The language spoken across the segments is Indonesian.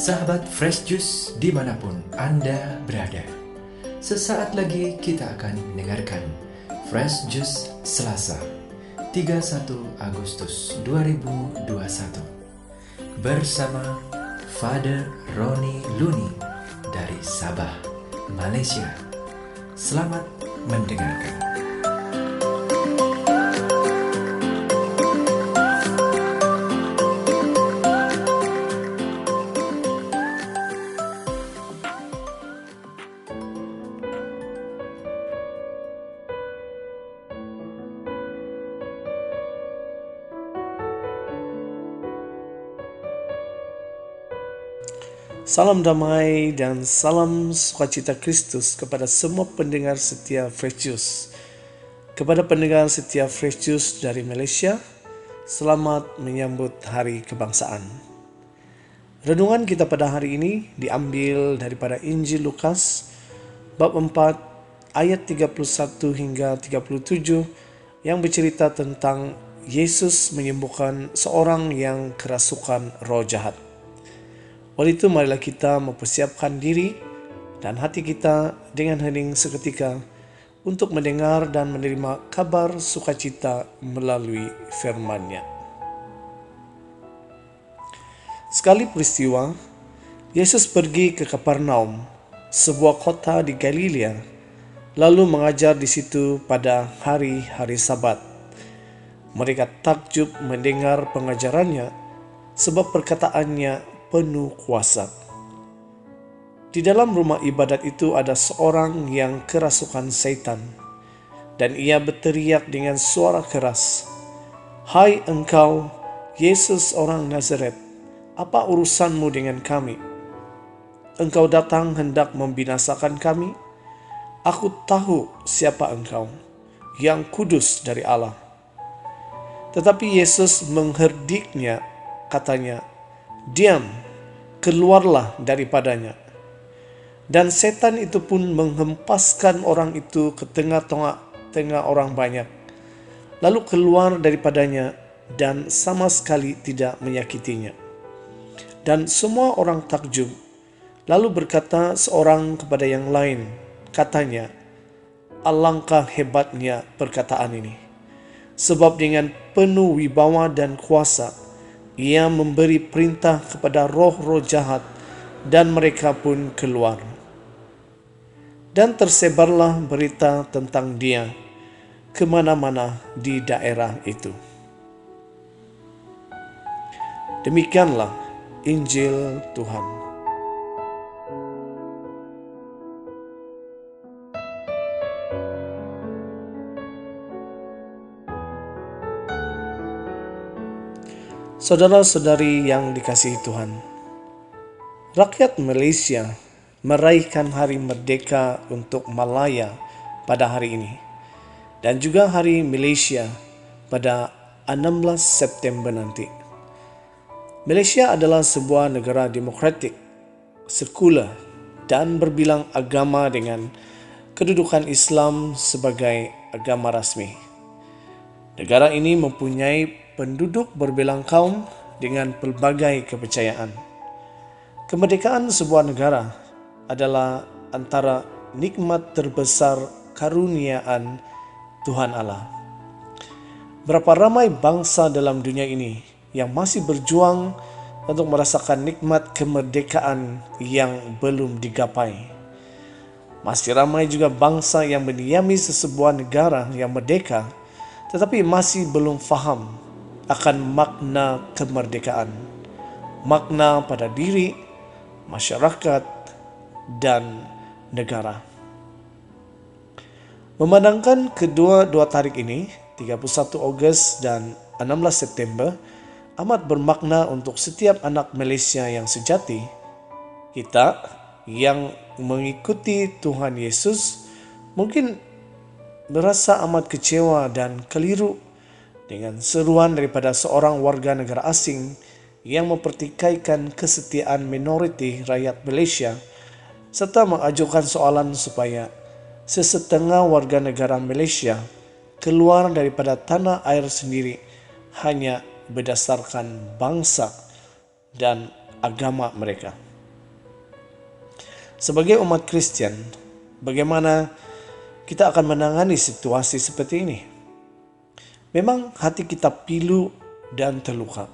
Sahabat Fresh Juice dimanapun Anda berada, sesaat lagi kita akan mendengarkan Fresh Juice Selasa 31 Agustus 2021 bersama Father Roni Luni dari Sabah, Malaysia. Selamat mendengarkan. Salam damai dan salam sukacita Kristus kepada semua pendengar setia Fresh Juice. Kepada pendengar setia Fresh Juice dari Malaysia, selamat menyambut Hari Kebangsaan. Renungan kita pada hari ini diambil daripada Injil Lukas bab 4 ayat 31 hingga 37 yang bercerita tentang Yesus menyembuhkan seorang yang kerasukan roh jahat. Oleh itu marilah kita mempersiapkan diri dan hati kita dengan hening seketika untuk mendengar dan menerima kabar sukacita melalui firman-Nya. Sekali peristiwa, Yesus pergi ke Kapernaum, sebuah kota di Galilea, lalu mengajar di situ pada hari-hari Sabat. Mereka takjub mendengar pengajarannya sebab perkataannya penuh kuasa. Di dalam rumah ibadat itu ada seorang yang kerasukan setan, dan ia berteriak dengan suara keras, "Hai engkau, Yesus orang Nazaret, apa urusanmu dengan kami? Engkau datang hendak membinasakan kami? Aku tahu siapa engkau, yang kudus dari Allah." Tetapi Yesus mengherdiknya, katanya, "Diam, keluarlah daripadanya." Dan setan itu pun menghempaskan orang itu ke tengah-tengah orang banyak, lalu keluar daripadanya dan sama sekali tidak menyakitinya. Dan semua orang takjub, lalu berkata seorang kepada yang lain, katanya, "Alangkah hebatnya perkataan ini, sebab dengan penuh wibawa dan kuasa Ia memberi perintah kepada roh-roh jahat dan mereka pun keluar." Dan tersebarlah berita tentang Dia kemana-mana di daerah itu. Demikianlah Injil Tuhan. Saudara-saudari yang dikasihi Tuhan, rakyat Malaysia meraihkan Hari Merdeka untuk Malaya pada hari ini dan juga Hari Malaysia pada 16 September nanti. Malaysia adalah sebuah negara demokratik, sekular dan berbilang agama dengan kedudukan Islam sebagai agama rasmi. Negara ini mempunyai penduduk berbelang kaum dengan pelbagai kepercayaan. Kemerdekaan sebuah negara adalah antara nikmat terbesar karuniaan Tuhan Allah. Berapa ramai bangsa dalam dunia ini yang masih berjuang untuk merasakan nikmat kemerdekaan yang belum digapai. Masih ramai juga bangsa yang mendiami sesebuah negara yang merdeka tetapi masih belum faham akan makna kemerdekaan, makna pada diri, masyarakat, dan negara. Memandangkan kedua-dua tarikh ini, 31 Ogos dan 16 September, amat bermakna untuk setiap anak Malaysia yang sejati. Kita yang mengikuti Tuhan Yesus mungkin merasa amat kecewa dan keliru dengan seruan daripada seorang warga negara asing yang mempertikaikan kesetiaan minoriti rakyat Malaysia serta mengajukan soalan supaya sesetengah warga negara Malaysia keluar daripada tanah air sendiri hanya berdasarkan bangsa dan agama mereka. Sebagai umat Kristen, bagaimana kita akan menangani situasi seperti ini? Memang hati kita pilu dan terluka,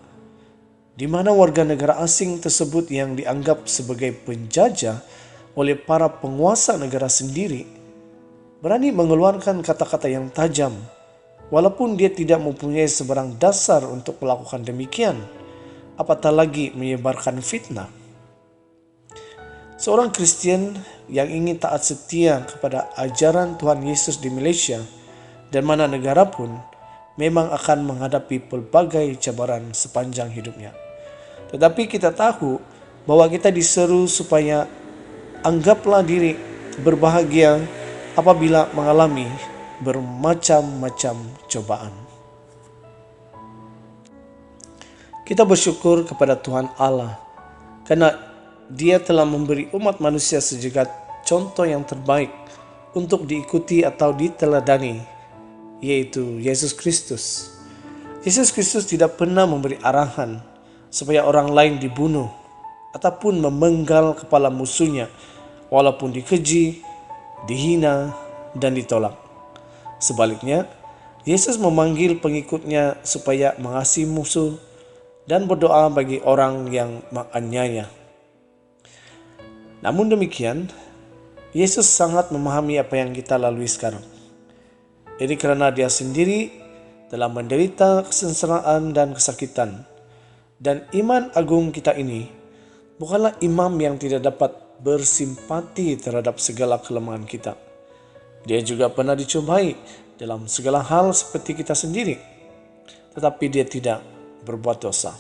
di mana warga negara asing tersebut yang dianggap sebagai penjajah oleh para penguasa negara sendiri berani mengeluarkan kata-kata yang tajam, walaupun dia tidak mempunyai sebarang dasar untuk melakukan demikian, apatah lagi menyebarkan fitnah. Seorang Kristen yang ingin taat setia kepada ajaran Tuhan Yesus di Malaysia dan mana negara pun memang akan menghadapi pelbagai cabaran sepanjang hidupnya. Tetapi kita tahu bahwa kita diseru supaya anggaplah diri berbahagia apabila mengalami bermacam-macam cobaan. Kita bersyukur kepada Tuhan Allah karena Dia telah memberi umat manusia sejagat contoh yang terbaik untuk diikuti atau diteladani, yaitu Yesus Kristus. Yesus Kristus tidak pernah memberi arahan supaya orang lain dibunuh ataupun memenggal kepala musuhnya walaupun dikeji, dihina, dan ditolak. Sebaliknya, Yesus memanggil pengikutnya supaya mengasihi musuh dan berdoa bagi orang yang menganiaya. Namun demikian, Yesus sangat memahami apa yang kita lalui sekarang. Ini kerana Dia sendiri telah menderita kesengsaraan dan kesakitan. Dan iman agung kita ini bukanlah imam yang tidak dapat bersimpati terhadap segala kelemahan kita. Dia juga pernah dicobai dalam segala hal seperti kita sendiri, tetapi Dia tidak berbuat dosa.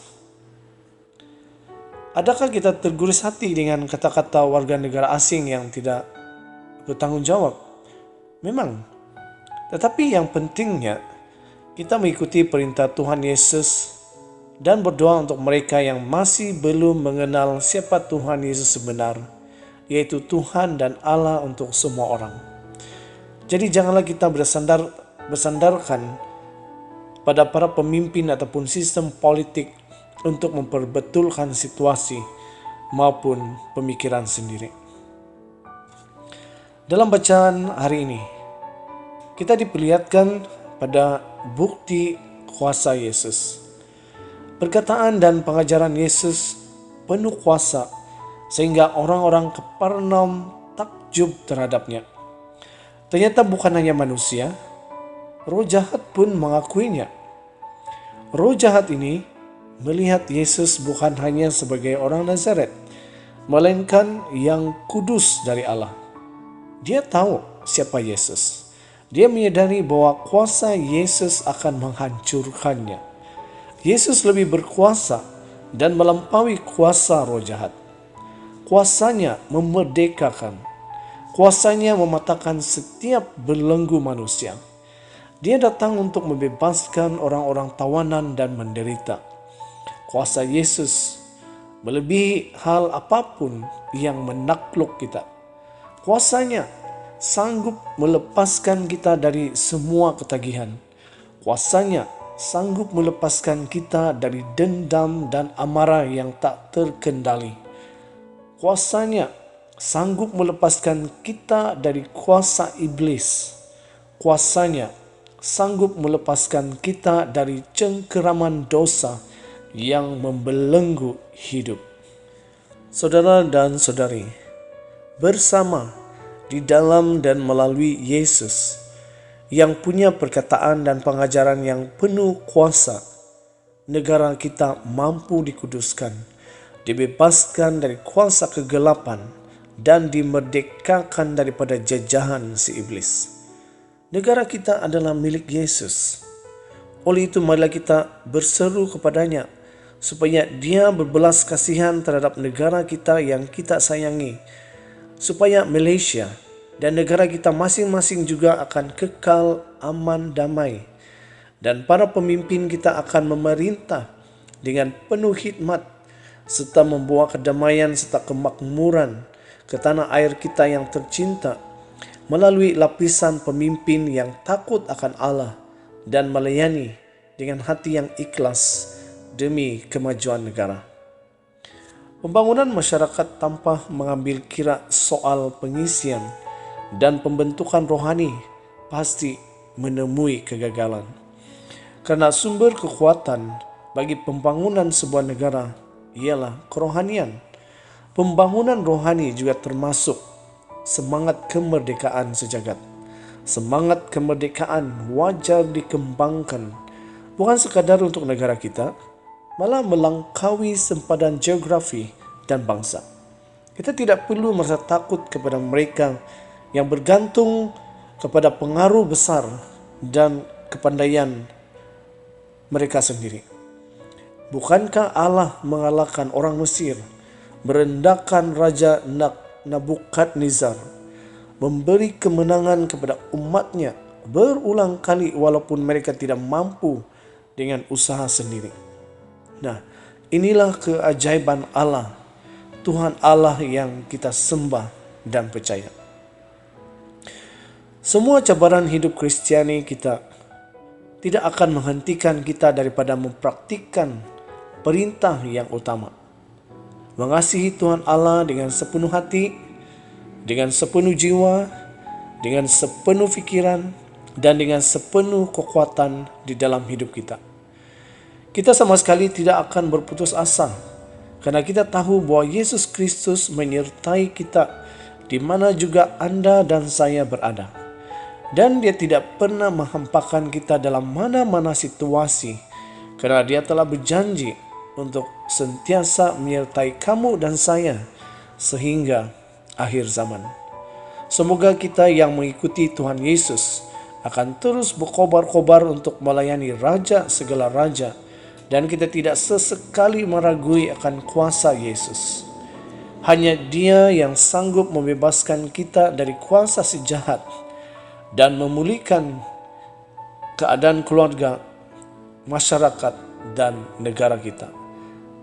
Adakah kita terguris hati dengan kata-kata warga negara asing yang tidak bertanggung jawab? Memang. Tetapi yang pentingnya, kita mengikuti perintah Tuhan Yesus dan berdoa untuk mereka yang masih belum mengenal siapa Tuhan Yesus sebenar, yaitu Tuhan dan Allah untuk semua orang. Jadi janganlah kita bersandarkan pada para pemimpin ataupun sistem politik untuk memperbetulkan situasi maupun pemikiran sendiri. Dalam bacaan hari ini, kita diperlihatkan pada bukti kuasa Yesus. Perkataan dan pengajaran Yesus penuh kuasa sehingga orang-orang Kapernaum takjub terhadapnya. Ternyata bukan hanya manusia, roh jahat pun mengakuinya. Roh jahat ini melihat Yesus bukan hanya sebagai orang Nazaret, melainkan yang kudus dari Allah. Dia tahu siapa Yesus. Dia menyadari bahwa kuasa Yesus akan menghancurkannya. Yesus lebih berkuasa dan melampaui kuasa roh jahat. Kuasanya memerdekakan. Kuasanya mematahkan setiap belenggu manusia. Dia datang untuk membebaskan orang-orang tawanan dan menderita. Kuasa Yesus melebihi hal apapun yang menakluk kita. Kuasanya sanggup melepaskan kita dari semua ketagihan. Kuasanya sanggup melepaskan kita dari dendam dan amarah yang tak terkendali. Kuasanya sanggup melepaskan kita dari kuasa iblis. Kuasanya sanggup melepaskan kita dari cengkeraman dosa yang membelenggu hidup. Saudara dan saudari, bersama di dalam dan melalui Yesus yang punya perkataan dan pengajaran yang penuh kuasa, negara kita mampu dikuduskan, dibebaskan dari kuasa kegelapan, dan dimerdekakan daripada jajahan si iblis. Negara kita adalah milik Yesus. Oleh itu marilah kita berseru kepadanya supaya Dia berbelas kasihan terhadap negara kita yang kita sayangi, supaya Malaysia dan negara kita masing-masing juga akan kekal aman damai, dan para pemimpin kita akan memerintah dengan penuh hikmat serta membawa kedamaian serta kemakmuran ke tanah air kita yang tercinta melalui lapisan pemimpin yang takut akan Allah dan melayani dengan hati yang ikhlas demi kemajuan negara. Pembangunan masyarakat tanpa mengambil kira soal pengisian dan pembentukan rohani pasti menemui kegagalan. Karena sumber kekuatan bagi pembangunan sebuah negara ialah kerohanian. Pembangunan rohani juga termasuk semangat kemerdekaan sejagat. Semangat kemerdekaan wajar dikembangkan bukan sekadar untuk negara kita, malah melangkaui sempadan geografi dan bangsa. Kita tidak perlu merasa takut kepada mereka yang bergantung kepada pengaruh besar dan kepandaian mereka sendiri. Bukankah Allah mengalahkan orang Mesir, merendahkan Raja Nabukadnezar, memberi kemenangan kepada umatnya berulang kali walaupun mereka tidak mampu dengan usaha sendiri. Nah, inilah keajaiban Allah, Tuhan Allah yang kita sembah dan percaya. Semua cabaran hidup Kristiani kita tidak akan menghentikan kita daripada mempraktikkan perintah yang utama. Mengasihi Tuhan Allah dengan sepenuh hati, dengan sepenuh jiwa, dengan sepenuh pikiran, dan dengan sepenuh kekuatan di dalam hidup kita. Kita sama sekali tidak akan berputus asa karena kita tahu bahwa Yesus Kristus menyertai kita di mana juga Anda dan saya berada. Dan Dia tidak pernah menghampakan kita dalam mana-mana situasi karena Dia telah berjanji untuk sentiasa menyertai kamu dan saya sehingga akhir zaman. Semoga kita yang mengikuti Tuhan Yesus akan terus berkobar-kobar untuk melayani Raja segala Raja, dan kita tidak sesekali meragui akan kuasa Yesus. Hanya Dia yang sanggup membebaskan kita dari kuasa si jahat dan memulihkan keadaan keluarga, masyarakat, dan negara kita.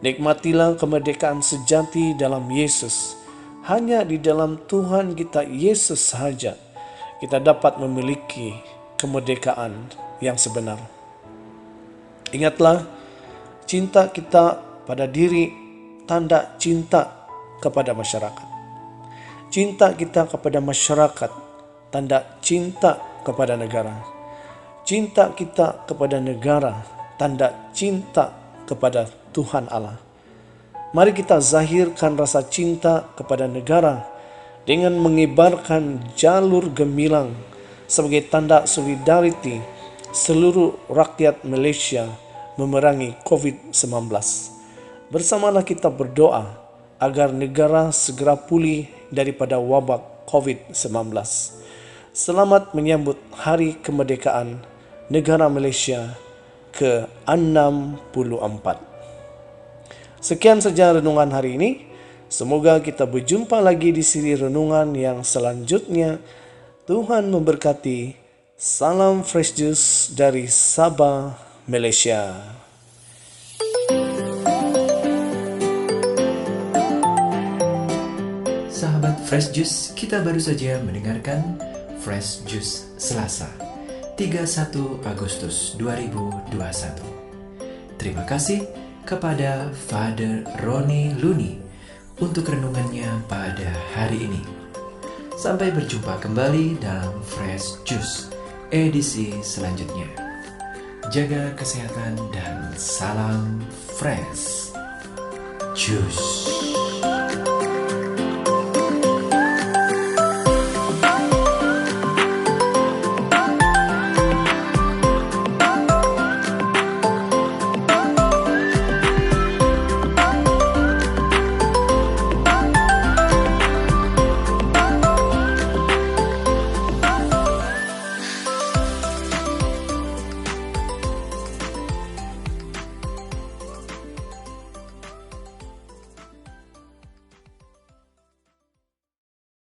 Nikmatilah kemerdekaan sejati dalam Yesus. Hanya di dalam Tuhan kita Yesus sahaja kita dapat memiliki kemerdekaan yang sebenar. Ingatlah, cinta kita pada diri tanda cinta kepada masyarakat. Cinta kita kepada masyarakat tanda cinta kepada negara. Cinta kita kepada negara tanda cinta kepada Tuhan Allah. Mari kita zahirkan rasa cinta kepada negara dengan mengibarkan jalur gemilang sebagai tanda solidariti seluruh rakyat Malaysia memerangi COVID-19. Bersamalah kita berdoa agar negara segera pulih daripada wabak COVID-19. Selamat menyambut Hari Kemerdekaan Negara Malaysia ke-64. Sekian saja renungan hari ini. Semoga kita berjumpa lagi di siri renungan yang selanjutnya. Tuhan memberkati. Salam Fresh Juice dari Sabah, Malaysia. Sahabat Fresh Juice, kita baru saja mendengarkan Fresh Juice Selasa 31 Agustus 2021. Terima kasih kepada Father Roni Luni untuk renungannya pada hari ini. Sampai berjumpa kembali dalam Fresh Juice edisi selanjutnya. Jaga kesehatan dan salam Fresh Juice.